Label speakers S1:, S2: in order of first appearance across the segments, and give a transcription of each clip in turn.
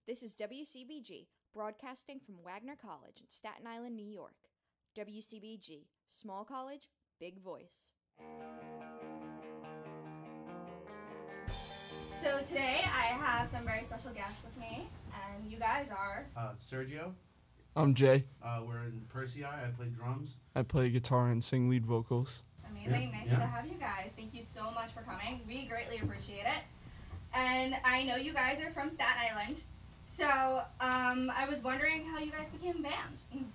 S1: This is WCBG, broadcasting from Wagner College in Staten Island, New York. WCBG, small college, big voice.
S2: So today I have some very special guests with me, and you guys are...
S3: Sergio.
S4: I'm Jay.
S3: We're in Persei. I play drums.
S4: I play guitar and sing lead vocals.
S2: Amazing. Nice to have you guys. Thank you so much for coming. We greatly appreciate it. And I know you guys are from Staten Island, so I was wondering how you guys became a band.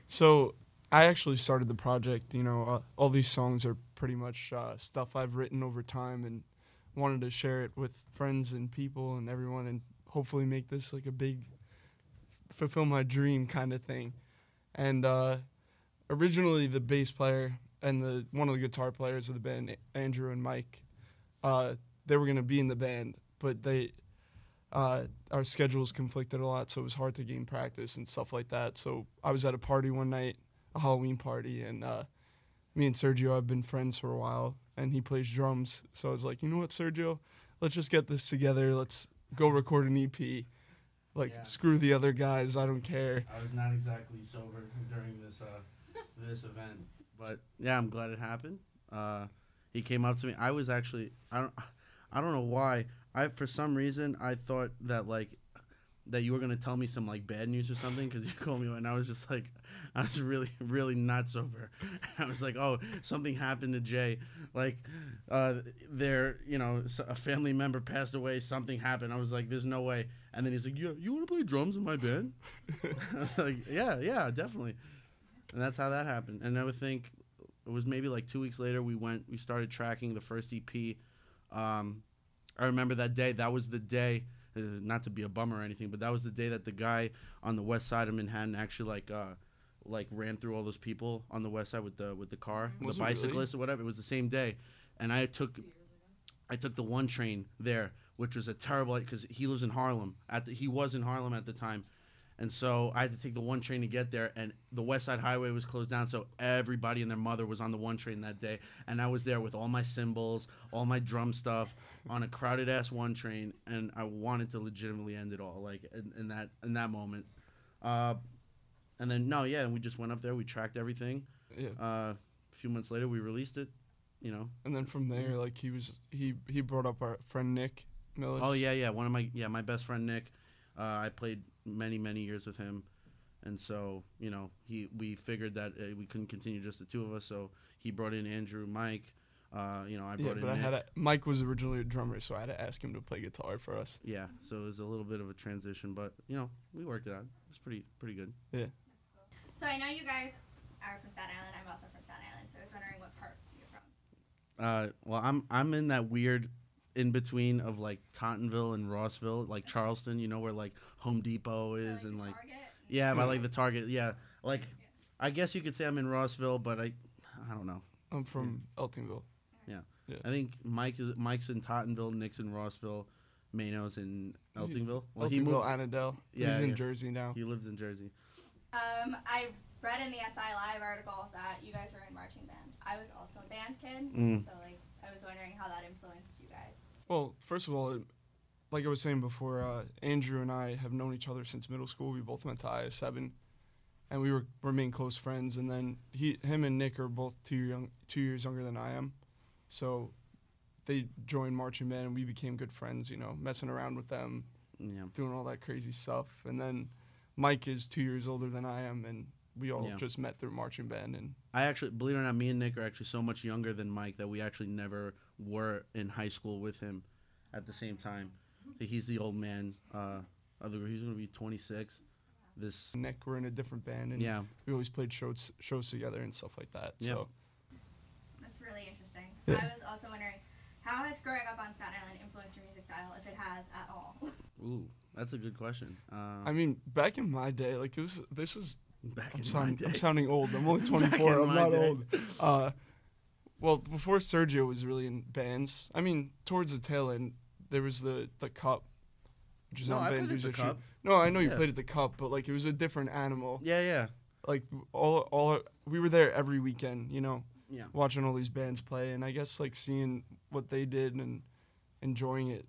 S4: So I actually started the project. All these songs are pretty much stuff I've written over time and wanted to share it with friends and people and everyone and hopefully make this like a big, fulfill my dream kind of thing. And originally the bass player and one of the guitar players of the band, Andrew and Mike, they were going to be in the band, but our schedules conflicted a lot, so it was hard to gain practice and stuff like that. So I was at a party one night, a Halloween party, and me and Sergio have been friends for a while, and he plays drums. So I was like, you know what, Sergio, let's just get this together. Let's go record an EP. Screw the other guys, I don't care.
S3: I was not exactly sober during this event, but yeah, I'm glad it happened. He came up to me. I was actually, I don't know why. For some reason, I thought that that you were gonna tell me some bad news or something, because you called me and I was just I was really, really not sober. I was like, oh, something happened to Jay. A family member passed away. Something happened. I was like, there's no way. And then he's like, you want to play drums in my band? I was like, yeah, definitely. And that's how that happened. And I would think it was maybe 2 weeks later we started tracking the first EP. I remember that day. That was the day, not to be a bummer or anything, but that was the day that the guy on the west side of Manhattan actually ran through all those people on the west side with the car, the bicyclist or whatever. It was the same day, and I took the 1 train there, which was a terrible, because he lives in Harlem. He was in Harlem at the time. And so I had to take the 1 train to get there, and the West Side Highway was closed down, so everybody and their mother was on the 1 train that day. And I was there with all my cymbals, all my drum stuff, on a crowded-ass 1 train, and I wanted to legitimately end it all, in that moment. And then, we just went up there, we tracked everything.
S4: Yeah.
S3: A few months later, we released it,
S4: And then from there, he brought up our friend Nick Millis.
S3: Oh, yeah, my best friend Nick. I played many years with him, and so we figured that we couldn't continue just the two of us, so he brought in Andrew, Mike. I brought in Nick.
S4: Mike was originally a drummer, so I had to ask him to play guitar for us.
S3: Yeah, so it was a little bit of a transition, but we worked it out. It was pretty good.
S4: Yeah.
S2: So I know you guys are from Staten Island. I'm also from Staten Island, so I was wondering what part you're from.
S3: Well, I'm in that weird in between of Tottenville and Rossville, Charleston, where Home Depot is, and
S2: Target?
S3: Yeah, by the Target, yeah. I guess you could say I'm in Rossville, but I don't know.
S4: I'm from Eltingville.
S3: Yeah. I think Mike's in Tottenville, Nick's in Rossville, Mano's in Eltingville. Well,
S4: he moved Annandale.
S3: Yeah,
S4: he's in Jersey now.
S3: He lives in Jersey.
S2: I read in the SI Live article that you guys were in marching band. I was also a band kid, so I was wondering how that influenced you guys.
S4: Well, first of all, like I was saying before, Andrew and I have known each other since middle school. We both went to IS7, and we remained close friends. And then him and Nick are both 2 years younger than I am, so they joined marching band, and we became good friends. Messing around with them, doing all that crazy stuff. And then Mike is 2 years older than I am, and we all just met through marching band. And
S3: I actually, believe it or not, me and Nick are actually so much younger than Mike that we actually never were in high school with him at the same time. He's the old man. He's going to be 26.
S4: Nick, we're in a different band, and we always played shows together and stuff like that.
S3: Yeah.
S4: So
S2: that's really interesting.
S4: Yeah.
S2: I was also wondering, how has growing up on Staten Island influenced your music style, if it has at all?
S3: Ooh, that's a good question.
S4: Back in my day, this was...
S3: Back in my day.
S4: I'm sounding old. I'm only 24. I'm not old. Well, before Sergio was really in bands, towards the tail end, there was the Cup, which is on Van Duzer Street.
S3: Cup.
S4: No, I know you played at the Cup, but it was a different animal.
S3: Yeah.
S4: We were there every weekend,
S3: Yeah.
S4: watching all these bands play, and I guess seeing what they did and enjoying it,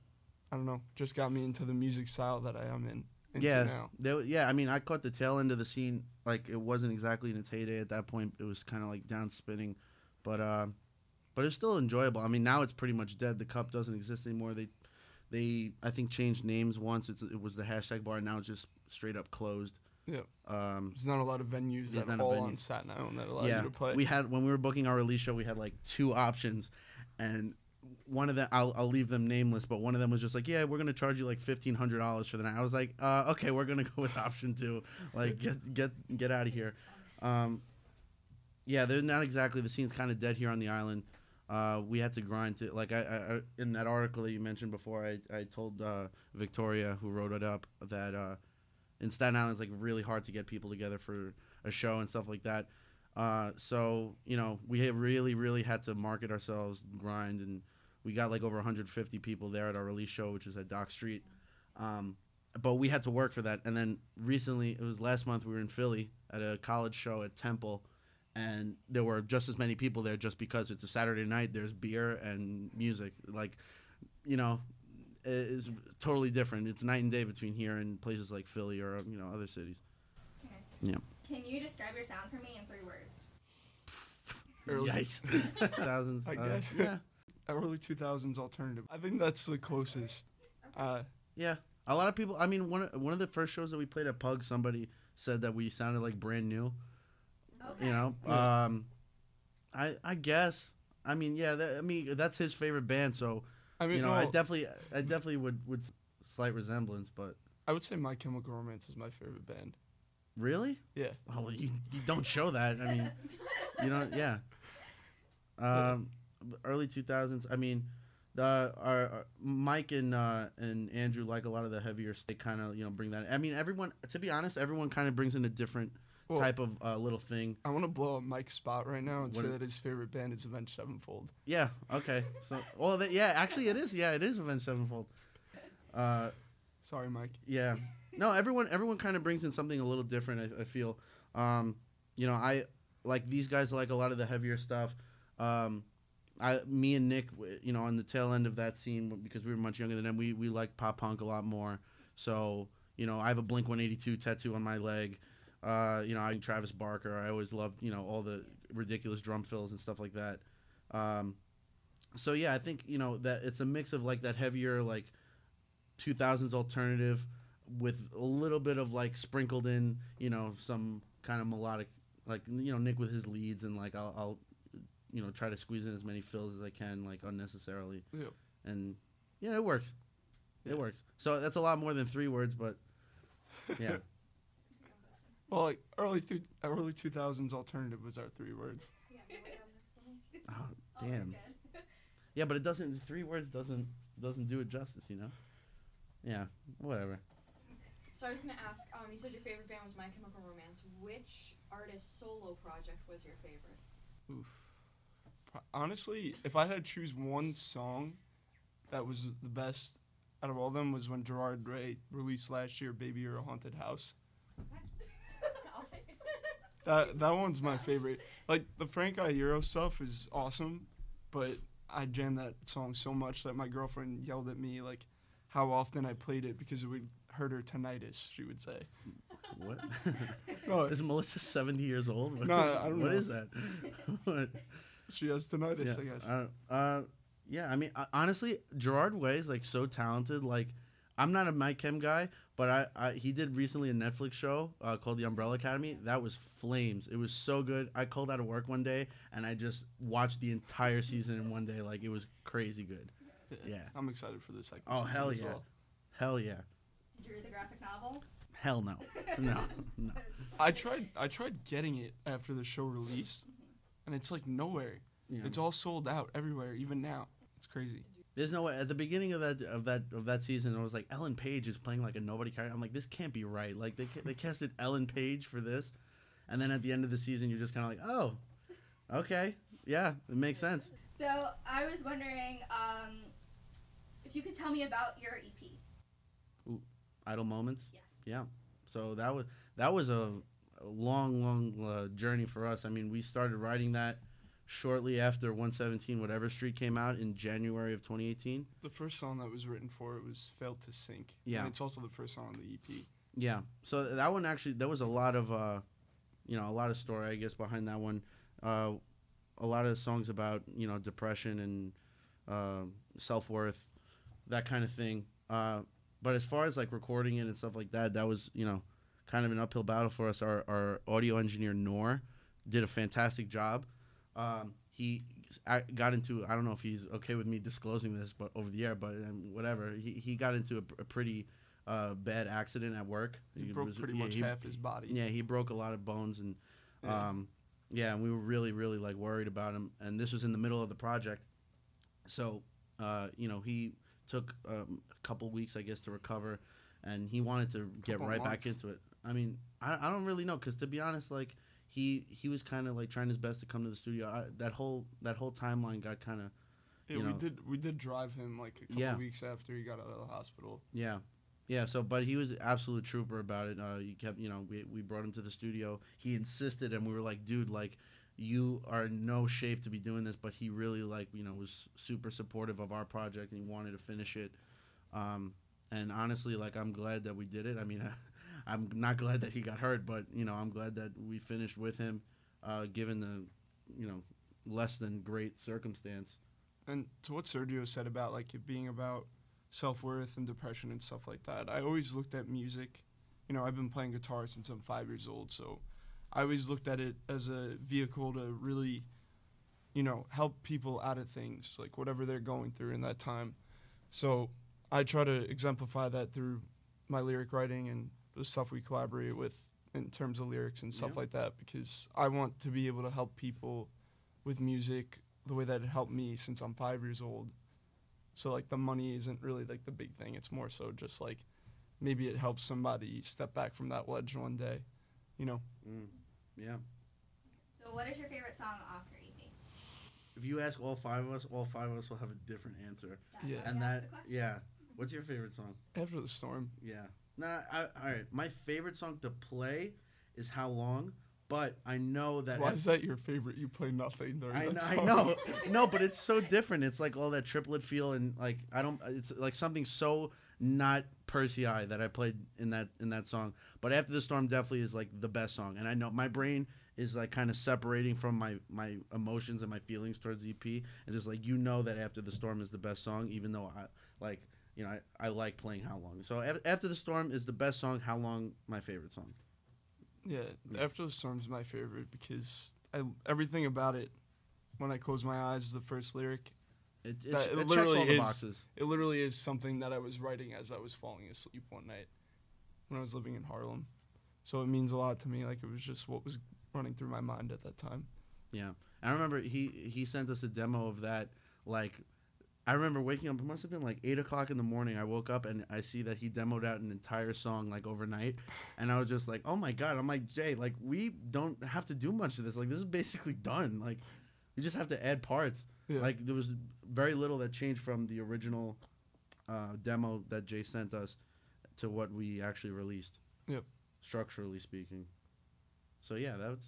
S4: I don't know, just got me into the music style that I am in. into
S3: Yeah,
S4: now.
S3: yeah. I mean, I caught the tail end of the scene. Like, it wasn't exactly in its heyday at that point. It was kind of like down spinning, but it's still enjoyable. I mean, now it's pretty much dead. The cup doesn't exist anymore. They I think changed names once. It was the hashtag bar. Now it's just straight up closed.
S4: Yeah. There's not a lot of venues at all on Staten Island that allow you to play.
S3: We had, when we were booking our release show, we had like 2 options, and one of them, I'll leave them nameless, but one of them was just like, yeah, we're gonna charge you like $1,500 for the night. I was like, okay, we're gonna go with option 2. Like, get out of here. Yeah, they're not exactly, the scene's kind of dead here on the island. We had to grind to, like, I in that article that you mentioned before, I told Victoria, who wrote it up, that in Staten Island it's like really hard to get people together for a show and stuff like that. So, you know, we really had to market ourselves, grind, and we got like over 150 people there at our release show, which is at Dock Street. But we had to work for that. And then recently, it was last month, we were in Philly at a college show at Temple, and there were just as many people there just because it's a Saturday night. There's beer and music. Like, you know, it's totally different. It's night and day between here and places like Philly or, you know, other cities.
S2: Okay.
S3: Yeah.
S2: Can you describe your sound for me in 3 words?
S3: Yikes. Thousands.
S4: I guess.
S3: Yeah.
S4: Early 2000s alternative. I think that's the closest.
S3: Yeah. A lot of people, I mean, one of the first shows that we played at Pug, somebody said that we sounded like brand new.
S2: Okay.
S3: You know?
S4: Yeah.
S3: I guess. I mean, yeah, that's his favorite band, so,
S4: I mean,
S3: you know,
S4: no,
S3: I definitely would slight resemblance, but.
S4: I would say My Chemical Romance is my favorite band.
S3: Really?
S4: Yeah.
S3: Oh, well, you don't show that. I mean, you know, yeah. Early 2000s. I mean, our Mike and Andrew like a lot of the heavier. They kind of, you know, bring that. I mean, everyone. To be honest, everyone kind of brings in a different type of little thing.
S4: I want to blow up Mike's spot right now and
S3: What
S4: say that his favorite band is Avenged Sevenfold.
S3: Yeah. Okay. So, well, yeah. Actually, it is. Yeah, it is Avenged Sevenfold.
S4: Sorry, Mike.
S3: Yeah. No, everyone kind of brings in something a little different. I feel. You know, I like these guys like a lot of the heavier stuff. Me and Nick, you know, on the tail end of that scene, because we were much younger than them, we like pop punk a lot more. So, you know, I have a Blink-182 tattoo on my leg. You know, I'm Travis Barker. I always loved, you know, all the ridiculous drum fills and stuff like that. So yeah, I think, you know, that it's a mix of like that heavier, like 2000s alternative with a little bit of like sprinkled in, you know, some kind of melodic, like, you know, Nick with his leads, and like I'll you know, try to squeeze in as many fills as I can, like, unnecessarily.
S4: Yeah.
S3: And yeah, it works. It works. So that's a lot more than 3 words, but yeah.
S4: Well, like early 2000s alternative was our 3 words.
S3: Oh, damn. Yeah, but it doesn't. 3 words doesn't do it justice, you know. Yeah. Whatever.
S1: So I was gonna ask. You said your favorite band was My Chemical Romance. Which artist's solo project was your favorite?
S4: Oof. Honestly, if I had to choose one song that was the best out of all of them, was when Gerard Way released last year, Baby You're a Haunted House.
S2: I'll take it.
S4: That one's my favorite. Like, the Frank Iero stuff is awesome, but I jammed that song so much that my girlfriend yelled at me, like, how often I played it because it would hurt her tinnitus, she would say.
S3: What?
S4: No,
S3: Is Melissa 70 years old?
S4: No, I don't know.
S3: What is that? What?
S4: she has tinnitus,
S3: Yeah.
S4: I guess.
S3: Yeah, I mean, honestly, Gerard Way is, like, so talented. Like, I'm not a Mike Kim guy, but he did recently a Netflix show called The Umbrella Academy. That was flames. It was so good. I called out of work one day, and I just watched the entire season in one day. Like, it was crazy good. Yeah.
S4: I'm excited for this second
S3: Oh,
S4: season
S3: hell
S4: as
S3: yeah.
S4: well.
S3: Hell yeah.
S2: Did you read the graphic novel?
S3: Hell no. No.
S4: I tried getting it after the show released, and it's like nowhere.
S3: Yeah.
S4: It's all sold out everywhere, even now. It's crazy.
S3: There's no way. At the beginning of that season, I was like, Ellen Page is playing like a nobody character. I'm like, this can't be right. Like, they casted Ellen Page for this, and then at the end of the season, you're just kind of like, oh, okay, yeah, it makes sense.
S2: So I was wondering if you could tell me about your EP.
S3: Ooh, Idle Moments.
S2: Yes.
S3: Yeah. So that was a long journey for us. I mean, we started writing that shortly after 117 Whatever Street came out in January of 2018.
S4: The first song that was written for it was Failed to Sink.
S3: Yeah.
S4: And it's also the first song on the EP.
S3: Yeah. So that one actually, there was a lot of, a lot of story, I guess, behind that one. A lot of songs about, depression and self-worth, that kind of thing. But as far as like recording it and stuff like that, that was, kind of an uphill battle for us. Our audio engineer, Noor, did a fantastic job. He got into, I don't know if he's okay with me disclosing this, but over the air, but whatever. He got into a pretty bad accident at work.
S4: He broke pretty much half his body.
S3: Yeah, he broke a lot of bones, and and we were really, really like worried about him. And this was in the middle of the project, so he took a couple weeks, I guess, to recover, and he wanted to get right back into it. I mean, I don't really know, because to be honest, like he was kind of like trying his best to come to the studio. That whole timeline got kind of.
S4: Yeah, we did drive him like a couple weeks after he got out of the hospital.
S3: Yeah. Yeah, so, but he was an absolute trooper about it. He kept, we brought him to the studio. He insisted, and we were like, dude, like, you are in no shape to be doing this. But he really, like, was super supportive of our project, and he wanted to finish it. And honestly, like, I'm glad that we did it. I mean, I'm not glad that he got hurt, but, I'm glad that we finished with him, given the, less than great circumstance.
S4: And to what Sergio said about, like, it being about self-worth and depression and stuff like that, I always looked at music. I've been playing guitar since I'm 5 years old, so I always looked at it as a vehicle to really, help people out of things, like whatever they're going through in that time. So I try to exemplify that through my lyric writing and the stuff we collaborate with in terms of lyrics and stuff like that, because I want to be able to help people with music the way that it helped me since I'm 5 years old. So, like, the money isn't really, like, the big thing. It's more so just, like, maybe it helps somebody step back from that ledge one day,
S3: Yeah.
S2: So what is your favorite song off your EP?
S3: If you ask all five of us will have a different answer.
S4: Yeah.
S3: And what's your favorite song?
S4: After the Storm.
S3: Yeah. All right. My favorite song to play is How Long, but I know that.
S4: Why is that your favorite? You play nothing during that song.
S3: I know. No, but it's so different. It's like all that triplet feel, and like it's like something so not Persei that I played in that song. But After the Storm definitely is like the best song, and I know my brain is like kind of separating from my emotions and my feelings towards the EP, and just like that After the Storm is the best song, even though I like playing How Long. So After the Storm is the best song. How Long, my favorite song.
S4: Yeah, After the Storm's my favorite because everything about it, when I close my eyes, is the first lyric.
S3: It checks all the boxes.
S4: It literally is something that I was writing as I was falling asleep one night when I was living in Harlem. So it means a lot to me. Like, it was just what was running through my mind at that time.
S3: Yeah. I remember he sent us a demo of that, like, I remember waking up, it must have been like 8 o'clock in the morning. I woke up and I see that he demoed out an entire song like overnight. And I was just like, oh my God. I'm like, Jay, like, we don't have to do much of this. Like, this is basically done. Like, we just have to add parts. Yeah. Like, there was very little that changed from the original demo that Jay sent us to what we actually released.
S4: Yep.
S3: Structurally speaking. So yeah, that's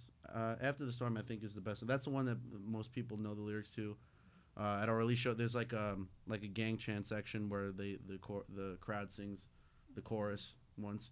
S3: After the Storm, I think, is the best. That's the one that most people know the lyrics to. At our release show, there's like a gang chant section where the crowd sings the chorus once.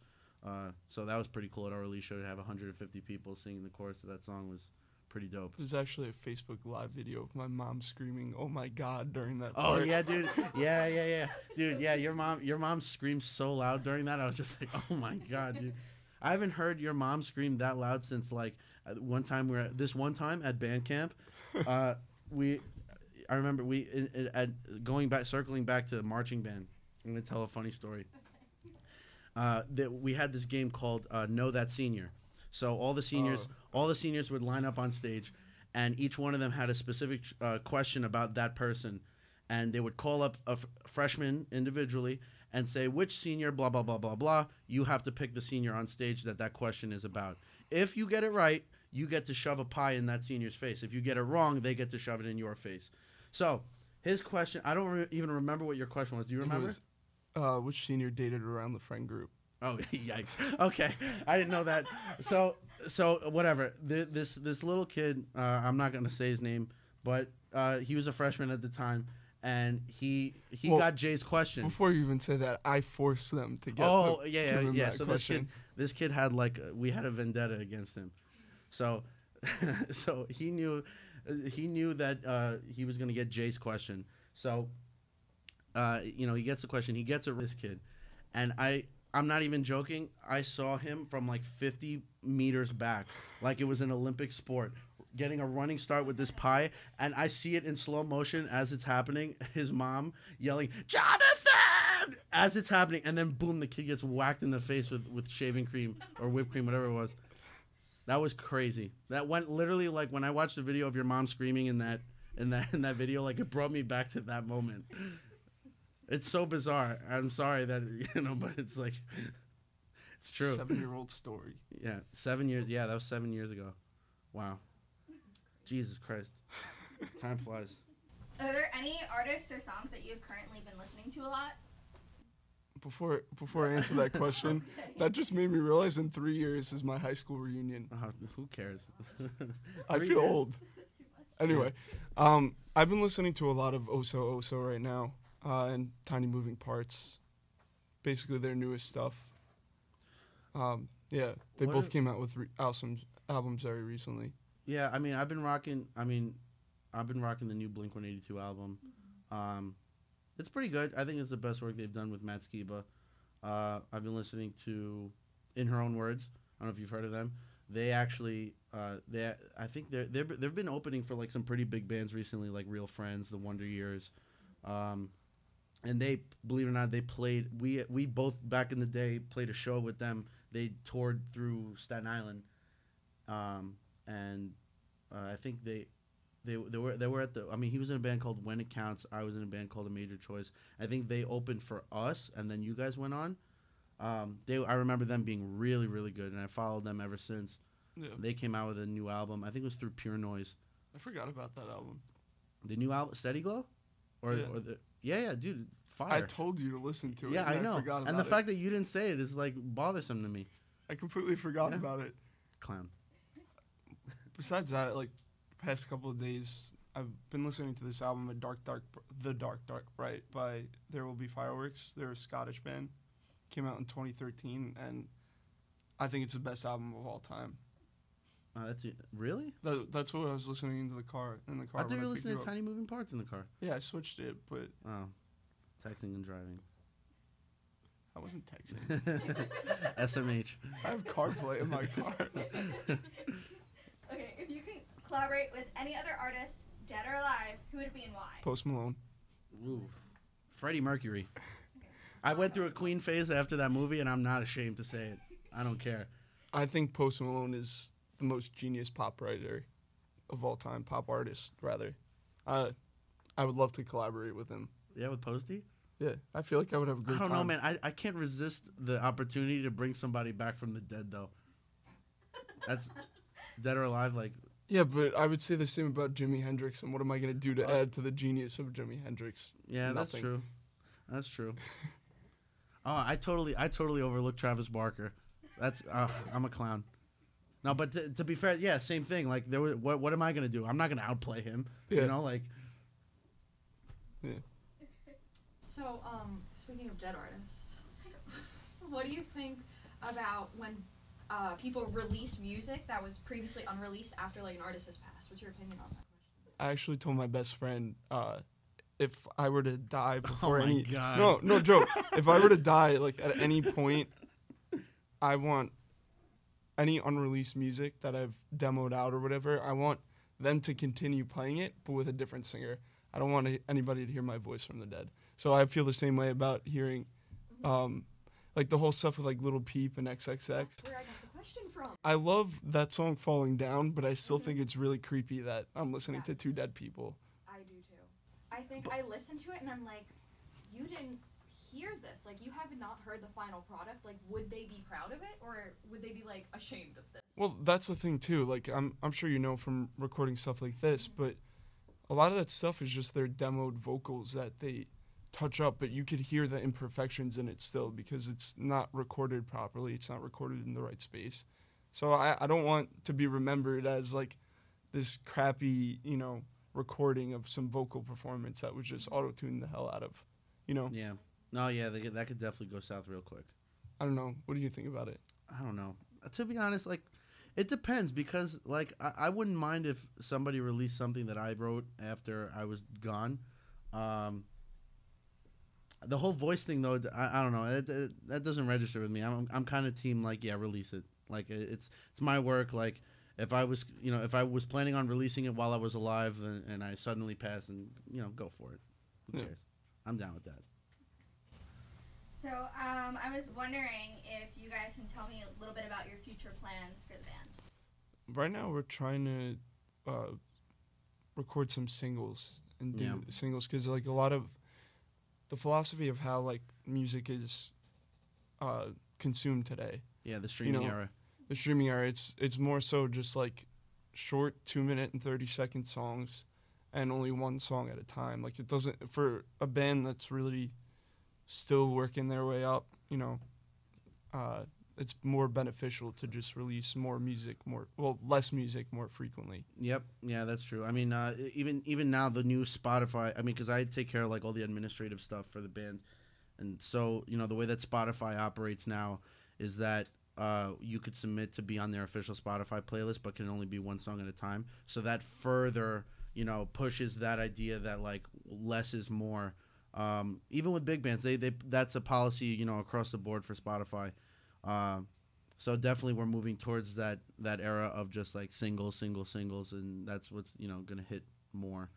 S3: So that was pretty cool at our release show to have 150 people singing the chorus of that song was pretty dope.
S4: There's actually a Facebook Live video of my mom screaming, "Oh my God!" during that.
S3: Oh part. Yeah, dude. Yeah, dude. Yeah, your mom screamed so loud during that. I was just like, oh my God, dude. I haven't heard your mom scream that loud since like one time at band camp. I remember circling back to the marching band. I'm going to tell a funny story. That we had this game called Know That Senior. So all the seniors would line up on stage, and each one of them had a specific question about that person. And they would call up a freshman individually and say, which senior, blah, blah, blah, blah, blah. You have to pick the senior on stage that question is about. If you get it right, you get to shove a pie in that senior's face. If you get it wrong, they get to shove it in your face. So his question, I don't even remember what your question was. Do you remember?
S4: Which senior dated around the friend group?
S3: Oh, yikes. Okay. I didn't know that. So whatever. This little kid, I'm not going to say his name, but he was a freshman at the time, and he
S4: Well,
S3: got Jay's question.
S4: Before you even say that, I forced them to get.
S3: Oh
S4: give
S3: yeah.
S4: him that
S3: So
S4: question.
S3: this kid had like we had a vendetta against him, so so he knew that he was gonna get Jay's question. So he gets the question. He gets it. This kid, and I'm not even joking. I saw him from like 50 meters back, like it was an Olympic sport, getting a running start with this pie, and I see it in slow motion as it's happening. His mom yelling, "Jonathan!" as it's happening, and then boom, the kid gets whacked in the face with shaving cream or whipped cream, whatever it was. That was crazy. That went literally like when I watched the video of your mom screaming in that video, like it brought me back to that moment. It's so bizarre. I'm sorry that but it's like it's true.
S4: 7-year-old story.
S3: Yeah, 7 years. Yeah, that was 7 years ago. Wow. Jesus Christ. Time flies.
S2: Are there any artists or songs that you've currently been listening to a lot?
S4: Before I answer that question, that just made me realize in 3 years is my high school reunion.
S3: Who cares?
S4: I
S3: 3
S4: feel
S3: years?
S4: old. Anyway, I've been listening to a lot of Oso Oso right now, and Tiny Moving Parts. Basically their newest stuff. Yeah, they both came out with albums very recently.
S3: Yeah, I've been rocking the new Blink-182 album. It's pretty good. I think it's the best work they've done with Matt Skiba. I've been listening to In Her Own Words. I don't know if you've heard of them. They actually, I think they've been opening for like some pretty big bands recently, like Real Friends, The Wonder Years, and they, believe it or not, they played. We both back in the day played a show with them. They toured through Staten Island, and I think they were at the. He was in a band called When It Counts. I was in a band called A Major Choice. I think they opened for us, and then you guys went on. I remember them being really, really good, and I followed them ever since.
S4: Yeah.
S3: They came out with a new album. I think it was through Pure Noise.
S4: I forgot about that album.
S3: The new album, Steady Glow, yeah, dude, fire.
S4: I told you to listen to it.
S3: Yeah, I know.
S4: forgot about
S3: And the
S4: it.
S3: fact that you didn't say it is like bothersome to me.
S4: I completely forgot
S3: Yeah.
S4: about it.
S3: Clown.
S4: Besides that, like the past couple of days, I've been listening to this album, The Dark Bright by There Will Be Fireworks. They're a Scottish band. Came out in 2013, and I think it's the best album of all time.
S3: That's it. Really?
S4: That's what I was listening to in the car.
S3: I thought you were
S4: when
S3: listening to
S4: picked you
S3: Tiny Moving Parts in the car.
S4: up. Yeah, I switched it, but
S3: Oh, texting and driving.
S4: I wasn't texting.
S3: SMH.
S4: I have CarPlay in my car.
S2: Okay, if you can collaborate with any other artist, dead or alive, who would it be and why?
S4: Post Malone.
S3: Ooh. Freddie Mercury. I went through a Queen phase after that movie, and I'm not ashamed to say it. I don't care.
S4: I think Post Malone is the most genius pop writer of all time, pop artist, rather. I would love to collaborate with him.
S3: Yeah, with Posty?
S4: Yeah, I feel like I would have a great
S3: I
S4: time.
S3: don't know, man. I can't resist the opportunity to bring somebody back from the dead, though. That's dead or alive, like...
S4: Yeah, but I would say the same about Jimi Hendrix, and what am I going to do to add to the genius of Jimi Hendrix?
S3: Yeah,
S4: Nothing.
S3: that's true. That's true. Oh, I totally overlooked Travis Barker. That's I'm a clown. No, but to be fair, yeah, same thing. Like, what am I gonna do? I'm not gonna outplay him.
S4: Yeah.
S3: You know, like.
S4: Yeah.
S1: So, speaking of dead artists, what do you think about when people release music that was previously unreleased after like an artist has passed? What's your opinion on that question?
S4: I actually told my best friend, if I were to die before
S3: my
S4: any...
S3: God.
S4: No joke. If I were to die, like, at any point, I want any unreleased music that I've demoed out or whatever, I want them to continue playing it, but with a different singer. I don't want anybody to hear my voice from the dead. So I feel the same way about hearing, like, the whole stuff with, like, Lil Peep and XXX.
S1: That's where I got the question from.
S4: I love that song Falling Down, but I still think it's really creepy that I'm listening to two dead people.
S1: I do too. I think I listened to it and I'm like, you didn't hear this. Like, you have not heard the final product. Like, would they be proud of it or would they be like ashamed of this?
S4: Well, that's the thing too. Like, I'm sure you know from recording stuff like this, but a lot of that stuff is just their demoed vocals that they touch up, but you could hear the imperfections in it still because it's not recorded properly. It's not recorded in the right space. So I don't want to be remembered as like this crappy, recording of some vocal performance that was just auto-tuned the hell out of, you know?
S3: Yeah. No, yeah, that could definitely go south real quick.
S4: I don't know. What do you think about it?
S3: I don't know. To be honest, like, it depends because, like, I wouldn't mind if somebody released something that I wrote after I was gone. The whole voice thing, though, I don't know. That doesn't register with me. I'm kind of team, like, yeah, release it. Like, it's my work. Like, if I was planning on releasing it while I was alive and I suddenly passed, and, go for it. Who cares? I'm down with that.
S2: So, I was wondering if you guys can tell me a little bit about your future plans for the band.
S4: Right now, we're trying to record some singles and do singles because, like, a lot of the philosophy of how, like, music is consumed today.
S3: Yeah, the streaming era.
S4: The streaming era. It's more so just like short 2-minute and 30-second songs, and only one song at a time. Like, it doesn't, for a band that's really still working their way up, it's more beneficial to just release less music more frequently.
S3: Yep. Yeah, that's true. I mean, even now the new Spotify, I mean, because I take care of, like, all the administrative stuff for the band. And so, the way that Spotify operates now is that you could submit to be on their official Spotify playlist, but can only be one song at a time. So that further, pushes that idea that, like, less is more. Even with big bands, they that's a policy, across the board for Spotify. So definitely we're moving towards that era of just, like, singles, and that's what's, going to hit more.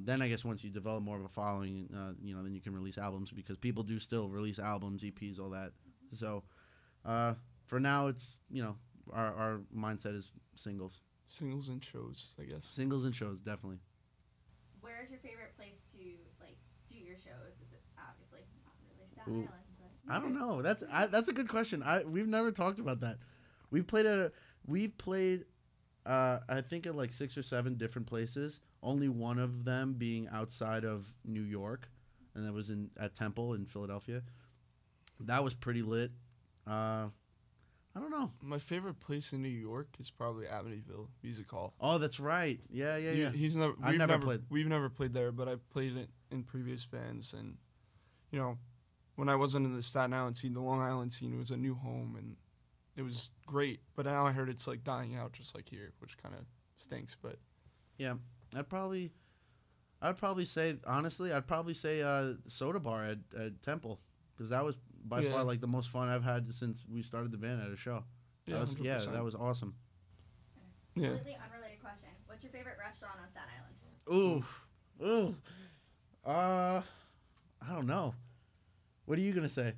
S3: Then I guess once you develop more of a following, then you can release albums because people do still release albums, EPs, all that. So for now, it's, our mindset is singles.
S4: Singles and shows, I guess.
S3: Singles and shows, definitely.
S2: Where's your favorite place to, like, do your shows? Is it obviously not really Staten Island? But
S3: I don't know. That's a good question. We've never talked about that. We've played I think at like 6 or 7 different places. Only one of them being outside of New York, and that was at Temple in Philadelphia. That was pretty lit. I don't know.
S4: My favorite place in New York is probably Amityville Music Hall.
S3: Oh, that's right. Yeah.
S4: I've never played. We've never played there, but I've played it in previous bands, and when I wasn't in the Staten Island scene, the Long Island scene was a new home, and it was great. But now I heard it's, like, dying out just like here, which kind of stinks. But
S3: yeah, I'd probably say, honestly, Soda Bar at Temple, because that was by far, like, the most fun I've had since we started the band at a show.
S4: Yeah,
S3: that was awesome.
S2: Yeah. Completely unrelated question. What's your favorite restaurant on Staten Island?
S3: I don't know. What are you gonna say?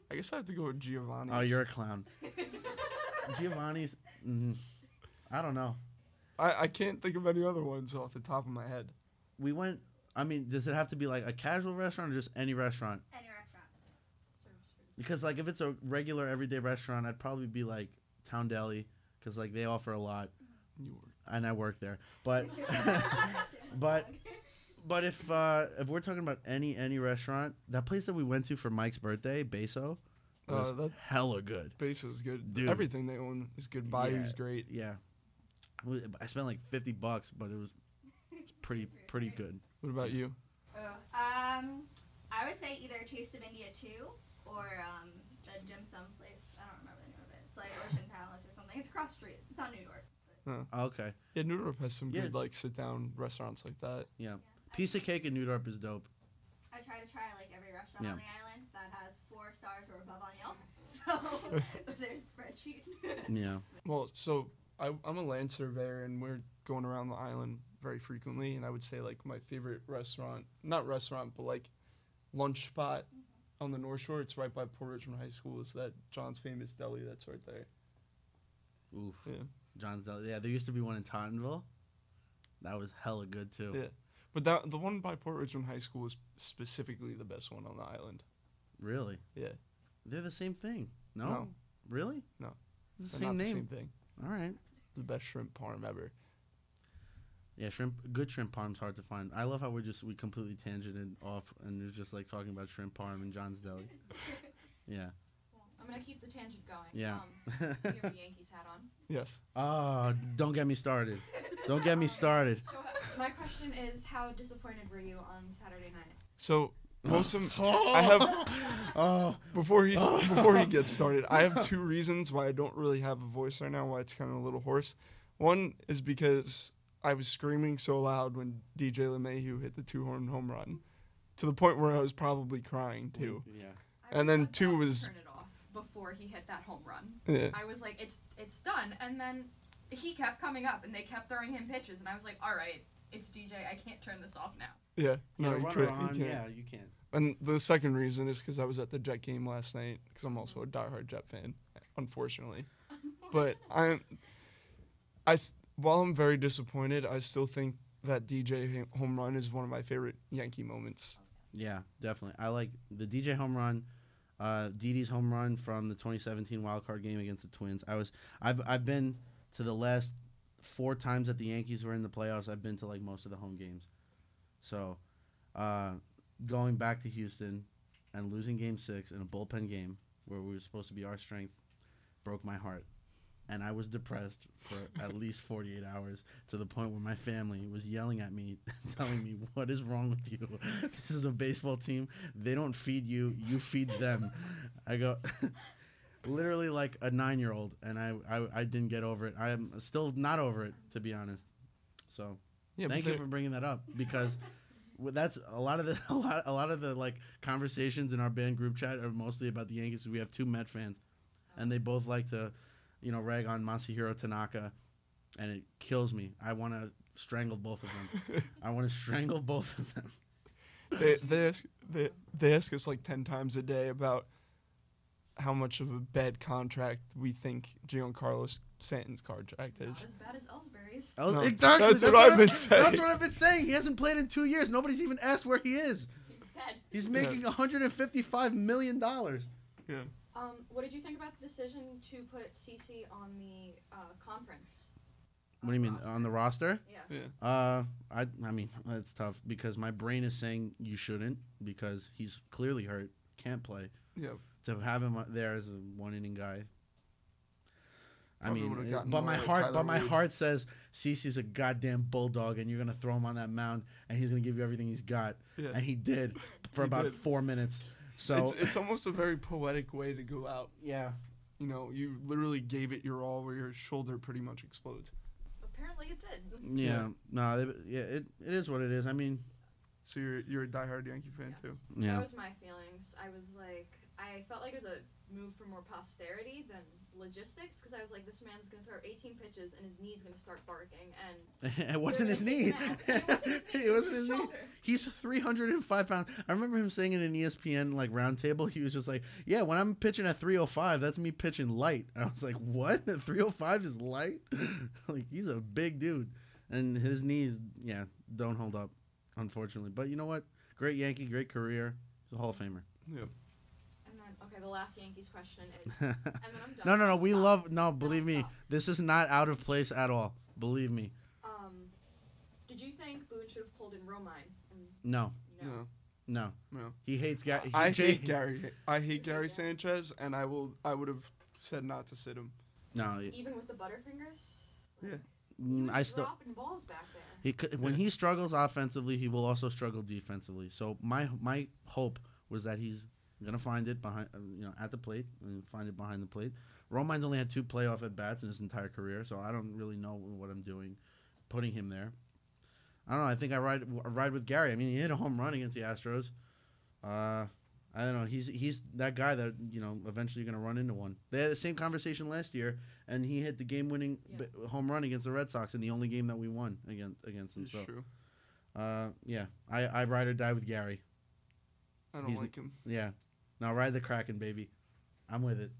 S4: I guess I have to go with Giovanni's.
S3: Oh, you're a clown. Giovanni's. I don't know.
S4: I can't think of any other ones off the top of my head.
S3: We went. I mean, does it have to be like a casual restaurant or just any restaurant?
S2: Any restaurant.
S3: Because, like, if it's a regular everyday restaurant, I'd probably be like Town Deli, because, like, they offer a lot. And I work there, but but if we're talking about any restaurant, that place that we went to for Mike's birthday, Bayside, was hella good.
S4: Bayside's good.
S3: Dude.
S4: Everything they own is good. Bayou's great.
S3: Yeah. I spent like $50, but it was pretty good.
S4: What about you?
S2: I would say either Taste of India 2 or the dim sum place. I don't remember the name of it. It's like Ocean Palace or something. It's across the street. It's on New York.
S3: Oh, okay.
S4: Yeah, New York has some good, like, sit-down restaurants like that.
S3: Yeah. Piece of Cake in New York is dope.
S2: I try to like every restaurant on the island that has 4 stars or above on Yelp. So there's a spreadsheet.
S3: Yeah.
S4: Well, so I'm a land surveyor, and we're going around the island very frequently, and I would say, like, my favorite restaurant, not restaurant, but, like, lunch spot on the North Shore, it's right by Port Richmond High School, is that John's Famous Deli that's right there.
S3: Oof.
S4: Yeah.
S3: John's Deli. Yeah, there used to be one in Tottenville. That was hella good, too.
S4: Yeah. But the one by Port Richmond High School is specifically the best one on the island.
S3: Really?
S4: Yeah.
S3: They're the same thing. No?
S4: No.
S3: Really?
S4: No.
S3: It's the
S4: They're
S3: same
S4: not
S3: name.
S4: the same thing.
S3: All right.
S4: The best shrimp parm ever.
S3: Yeah, good shrimp parm's hard to find. I love how we completely tangented off and it's just like talking about shrimp parm and John's Deli. Yeah.
S1: Well, I'm gonna keep the tangent going.
S3: Yeah.
S1: So you have a Yankees hat on.
S4: Yes.
S3: Oh, don't get me started. Don't get me started.
S1: So my question is, how disappointed were you on Saturday night?
S4: So most of I have before he gets started, I have 2 reasons why I don't really have a voice right now. Why it's kind of a little hoarse. One is because I was screaming so loud when DJ LeMahieu hit the 2-horn home run, to the point where I was probably crying too.
S3: Yeah.
S4: And then
S1: wanted
S4: 2
S1: to
S4: was
S1: turn it off before he hit that home run.
S4: yeah.
S1: I was like, it's done, and then he kept coming up, and they kept throwing him pitches, and I was like, all right, it's DJ, I can't turn this off now.
S4: Yeah, no, you
S3: runner
S4: couldn't.
S3: on,
S4: You can't.
S3: yeah, you can't.
S4: And the second reason is because I was at the Jet game last night, because I'm also a diehard Jet fan, unfortunately. But while I'm very disappointed, I still think that DJ home run is one of my favorite Yankee moments.
S3: Yeah, definitely. I like the DJ home run, Didi's home run from the 2017 wild card game against the Twins. I've been to the last 4 times that the Yankees were in the playoffs. I've been to like most of the home games. So, going back to Houston and losing Game 6 in a bullpen game where we were supposed to be our strength broke my heart. And I was depressed for at least 48 hours, to the point where my family was yelling at me, telling me, what is wrong with you? This is a baseball team. They don't feed you. You feed them. I go, literally like a 9-year-old, and I didn't get over it. I am still not over it, to be honest. So
S4: Yeah,
S3: thank you for bringing that up, because that's a lot of the like conversations in our band group chat are mostly about the Yankees. We have 2 Met fans, and they both like to, rag on Masahiro Tanaka, and it kills me. I want to strangle both of them. I want to strangle both of them.
S4: They ask us like 10 times a day about how much of a bad contract we think Giancarlo Stanton's contract
S1: Not
S4: is.
S1: as bad as Ellsbury's.
S4: No,
S3: Exactly.
S4: that's what I've been saying.
S3: That's what I've been saying. He hasn't played in 2 years. Nobody's even asked where he is.
S1: He's dead.
S3: He's making $155 million.
S4: Yeah.
S1: What did you think about the decision to put CC on the conference?
S3: What do you mean,
S1: roster?
S3: on the roster?
S1: Yeah.
S4: Yeah.
S3: I mean, that's tough, because my brain is saying you shouldn't, because he's clearly hurt, can't play.
S4: Yeah.
S3: To have him there as a 1-inning guy. I
S4: Probably
S3: mean,
S4: would've gotten
S3: but
S4: more
S3: my
S4: like
S3: heart,
S4: Tyler
S3: but my
S4: Reed.
S3: heart says CeCe's a goddamn bulldog, and you're gonna throw him on that mound, and he's gonna give you everything he's got,
S4: Yeah.
S3: and he did for
S4: He
S3: about
S4: did.
S3: 4 minutes. So
S4: It's almost a very poetic way to go out.
S3: yeah.
S4: You literally gave it your all, where your shoulder pretty much explodes.
S1: Apparently it did.
S3: Yeah, no, it is what it is. I mean,
S4: So you're a diehard Yankee fan
S1: Yeah.
S4: too.
S3: yeah,
S1: That was my feelings. I felt like it was a move for more posterity than logistics, because I was like, this man's going to throw 18 pitches and his knee's going to start barking, and
S3: it wasn't his knee.
S1: It wasn't his knee.
S3: It wasn't his knee.
S1: shoulder.
S3: He's 305 pounds. I remember him saying in an ESPN like roundtable, he was just like, "Yeah, when I'm pitching at 305, that's me pitching light." And I was like, "What? 305 is light?" Like, he's a big dude, and his knees, yeah, don't hold up, unfortunately. But you know what? Great Yankee, great career. He's a Hall of Famer.
S4: Yeah.
S1: And then, okay, the last Yankees question is, and then I'm done.
S3: No.
S1: I'll
S3: We
S1: stop.
S3: love. No, believe
S1: I'll
S3: me,
S1: stop.
S3: this is not out of place at all. Believe me.
S1: Did you think Boone should have pulled in Romine? And,
S3: No,
S4: No.
S3: no. He hates Gary.
S4: I hate Gary. I hate Gary Sanchez, and I would have said not to sit him.
S3: No,
S1: Even with the Butterfingers?
S4: Yeah.
S1: He was
S3: I still.
S1: dropping balls back there.
S3: When he struggles offensively, he will also struggle defensively. So my hope was that he's gonna find it behind, at the plate, and find it behind the plate. Romine's only had 2 playoff at bats in his entire career, so I don't really know what I'm doing, putting him there. I don't know. I think I ride with Gary. I mean, he hit a home run against the Astros. I don't know. He's that guy that eventually you're gonna run into one. They had the same conversation last year, and he hit the game-winning home run against the Red Sox in the only game that we won against them.
S4: It's
S3: So,
S4: true.
S3: yeah, I ride or die with Gary.
S4: I don't
S3: he's-
S4: like him.
S3: Yeah, now ride the Kraken, baby. I'm with it.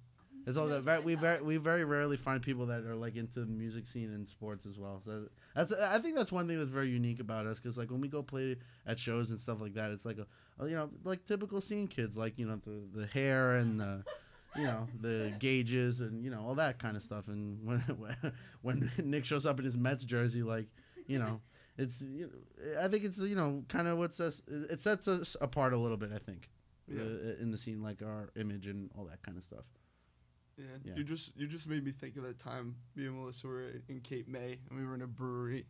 S3: It's all
S1: That's
S3: that
S1: what I thought.
S3: we very rarely find people that are like into the music scene and sports as well. So I think that's one thing that's very unique about us, because like when we go play at shows and stuff like that, it's like like typical scene kids, like the hair and the the gauges and all that kind of stuff. And when Nick shows up in his Mets jersey, like it's I think it's kind of it sets us apart a little bit, I think.
S4: Yeah.
S3: In the scene, like our image and all that kind of stuff.
S4: Yeah.
S3: Yeah.
S4: You just made me think of that time me and Melissa were in Cape May, and we were in a brewery,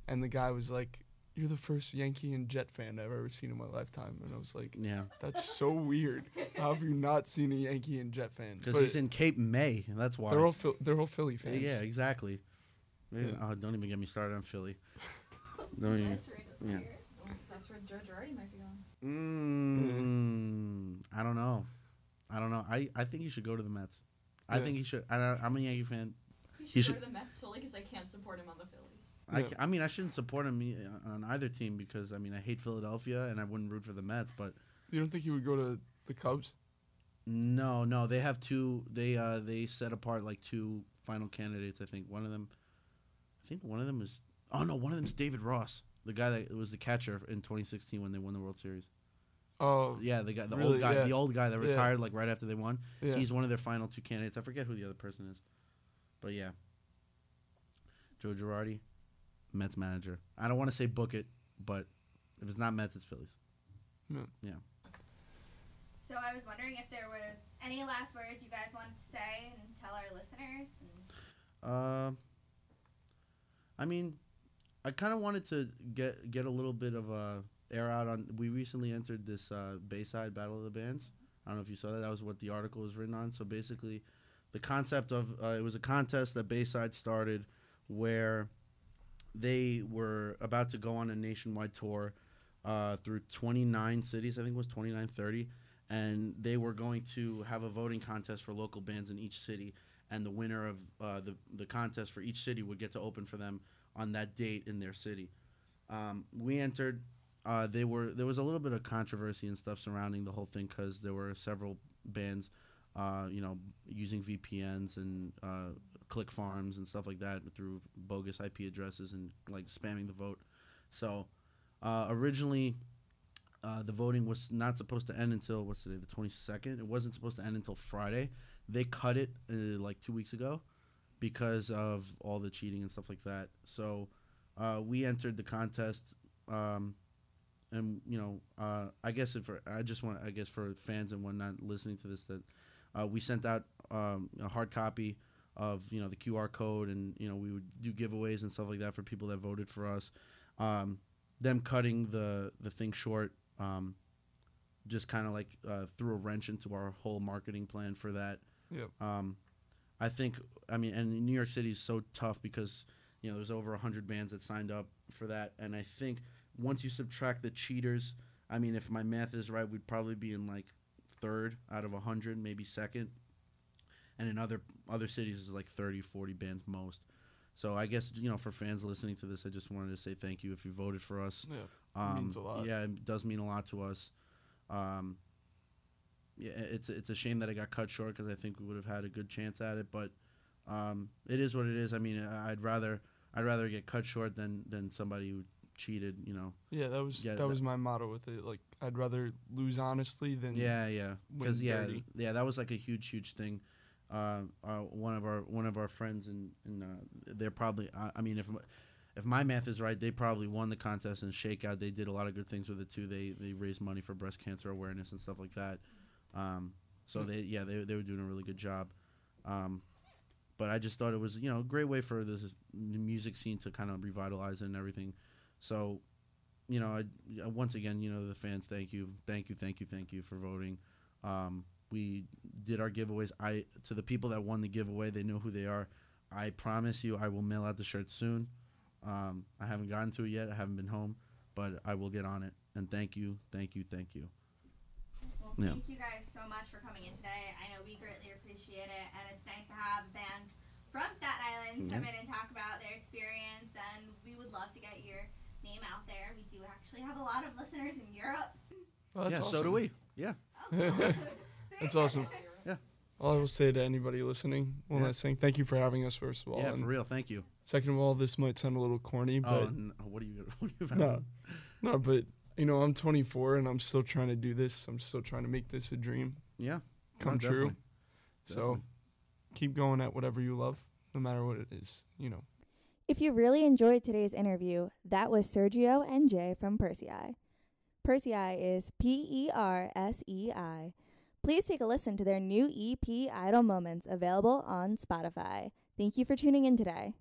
S4: and the guy was like, "You're the first Yankee and Jet fan I've ever seen in my lifetime." And I was like,
S3: Yeah.
S4: "That's so weird. How have you not seen a Yankee and Jet fan?"
S3: Because he's in Cape May. That's why.
S4: They're all Philly fans.
S3: Yeah, exactly.
S4: Yeah.
S3: Oh, don't even get me started on Philly. Don't even.
S2: That's right.
S3: Yeah.
S1: That's where Joe Girardi might be going.
S3: I don't know. I think he should go to the Mets. I
S4: Yeah.
S3: think he should. I'm a Yankee fan.
S1: He should go to the Mets solely because I can't support him on the Phillies.
S4: Yeah.
S3: I mean, I shouldn't support him on either team because, I mean, I hate Philadelphia and I wouldn't root for the Mets. But
S4: You don't think he would go to the Cubs?
S3: no, they have two. They set apart like two final candidates. I think one of them is. Oh no, one of them is David Ross, the guy that was the catcher in 2016 when they won the World Series.
S4: Oh,
S3: Yeah, the guy,
S4: Really? Yeah.
S3: the old guy that
S4: Yeah.
S3: retired like right after they won.
S4: yeah.
S3: He's one of their final two candidates. I forget who the other person is, but yeah, Joe Girardi, Mets manager. I don't want to say book it, but if it's not Mets, it's Phillies.
S4: Yeah.
S2: So I was wondering if there was any last words you guys wanted to say and tell our listeners.
S3: I mean, I kind of wanted to get a little bit of air out on. We recently entered this Bayside Battle of the Bands. I don't know if you saw that. That was what the article was written on. So basically, the concept of it was a contest that Bayside started where they were about to go on a nationwide tour through 29 cities. I think it was 29, 30. And they were going to have a voting contest for local bands in each city. And the winner of the contest for each city would get to open for them on that date in their city. We entered. There was a little bit of controversy and stuff surrounding the whole thing because there were several bands, using VPNs and click farms and stuff like that through bogus IP addresses and like spamming the vote. So originally, the voting was not supposed to end until what's today, the 22nd. It wasn't supposed to end until Friday. They cut it like 2 weeks ago because of all the cheating and stuff like that. So we entered the contest. And I guess for fans and whatnot listening to this, that we sent out a hard copy of the QR code, and we would do giveaways and stuff like that for people that voted for us. Them cutting the thing short just kind of like threw a wrench into our whole marketing plan for that.
S4: Yep.
S3: I think, and New York City is so tough because there's over 100 bands that signed up for that, and I think once you subtract the cheaters, if my math is right, we'd probably be in like third out of 100, maybe second. And in other cities, it's like 30, 40 bands most. So I guess, for fans listening to this, I just wanted to say thank you if you voted for us.
S4: Yeah, it means a lot.
S3: Yeah, it does mean a lot to us. It's a shame that it got cut short because I think we would have had a good chance at it. But it is what it is. I'd rather get cut short than somebody who cheated.
S4: Yeah, that was my motto with it. Like, I'd rather lose honestly than
S3: because
S4: dirty.
S3: that was like a huge thing. One of our friends and they're probably if my math is right, they probably won the contest and Shakeout. They did a lot of good things with it too. They raised money for breast cancer awareness and stuff like that. So they were doing a really good job. But I just thought it was a great way for the music scene to kind of revitalize it and everything. So once again, the fans, thank you for voting. We did our giveaways. To the people that won the giveaway, they know who they are. I promise you I will mail out the shirts soon. I haven't gotten to it yet. I haven't been home, but I will get on it. And thank you.
S2: Well, thank you guys so much for coming in today. I know we greatly appreciate it, and it's nice to have a band from Staten Island come in and talk about their experience, and we would love to get your name out there. We do actually have a lot of listeners in Europe.
S4: Well, that's awesome.
S3: So do we. Yeah.
S2: Oh,
S4: That's awesome.
S3: Yeah.
S4: All I will say to anybody listening, one last thing, thank you for having us, first of all.
S3: Yeah,
S4: and
S3: for real. Thank you.
S4: Second of all, this might sound a little corny, but
S3: what are you
S4: no, but I'm 24 and I'm still trying to do this. I'm still trying to make this a dream.
S3: Yeah.
S4: Come true.
S3: Definitely.
S4: So keep going at whatever you love, no matter what it is,
S5: If you really enjoyed today's interview, that was Sergio and Jay from Persei. Persei is Persei. Please take a listen to their new EP, Idle Moments, available on Spotify. Thank you for tuning in today.